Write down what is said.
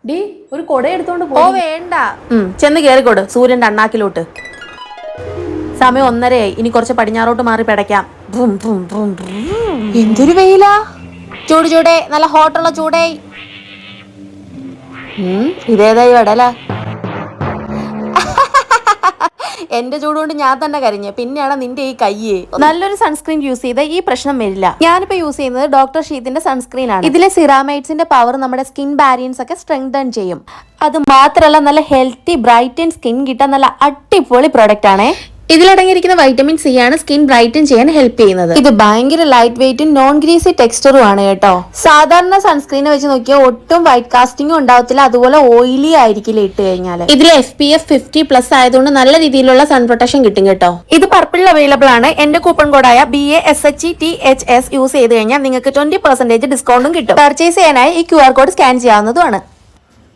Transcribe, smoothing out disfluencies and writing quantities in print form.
D ഒരു കൊട എടുത്തോണ്ട് ഓ വേണ്ട. ചെന്ന് കേറിക്കോട് സൂര്യന്റെ അണ്ണാക്കിലോട്ട്. സമയം 1:30 ഇനി കുറച്ച് പടിഞ്ഞാറോട്ട് മാറി പിടയ്ക്കാം. എന്തൊരു വെയിലാ. ചൂട് ചൂടേ, നല്ല ഹോട്ടുള്ള ചൂടേ. ഇതേതായി വടല. എന്റെ ചൂട് കൊണ്ട് ഞാൻ തന്നെ കരിഞ്ഞ്, പിന്നെയാണ് നിന്റെ ഈ കയ്യേ. നല്ലൊരു സൺസ്ക്രീൻ യൂസ് ചെയ്താൽ ഈ പ്രശ്നം വരില്ല. ഞാനിപ്പോ യൂസ് ചെയ്യുന്നത് ഡോക്ടർ ഷീത്തിന്റെ സൺസ്ക്രീൻ ആണ്. ഇതിലെ സിറാമൈഡ്സിന്റെ പവർ നമ്മുടെ സ്കിൻ ബാരിയൻസ് ഒക്കെ സ്ട്രെങ്തൻ ചെയ്യും. അത് മാത്രമല്ല നല്ല ഹെൽത്തി ബ്രൈറ്റ് ആൻഡ് സ്കിൻ കിട്ടാൻ നല്ല അടിപൊളി പ്രോഡക്റ്റ് ആണേ. ഇതിലടങ്ങിയിരിക്കുന്ന വൈറ്റമിൻ സി ആണ് സ്കിൻ ബ്രൈറ്റൻ ചെയ്യാൻ ഹെൽപ്പ് ചെയ്യുന്നത്. ഇത് ഭയങ്കര ലൈറ്റ് വെയിറ്റും നോൺ ഗ്രീസി ടെക്സ്ചറും ആണ് കേട്ടോ. സാധാരണ സൺസ്ക്രീനെ വെച്ച് നോക്കിയാൽ ഒട്ടും വൈറ്റ് കാസ്റ്റിംഗും ഉണ്ടാവത്തില്ല, അതുപോലെ ഓയിലി ആയിരിക്കില്ല ഇട്ട് കഴിഞ്ഞാൽ. ഇതിൽ SPF 50+ ആയതുകൊണ്ട് നല്ല രീതിയിലുള്ള സൺ പ്രൊട്ടക്ഷൻ കിട്ടും കേട്ടോ. ഇത് പർപ്പിളിൽ അവൈലബിൾ ആണ്. എന്റെ കൂപ്പൺ കോഡായ BASHETHS യൂസ് ചെയ്ത് കഴിഞ്ഞാൽ നിങ്ങൾക്ക് 20% ഡിസ്കൗണ്ടും കിട്ടും. പർച്ചേസ് ചെയ്യാനായി ഈ QR കോഡ് സ്കാൻ ചെയ്യാവുന്നതുമാണ്.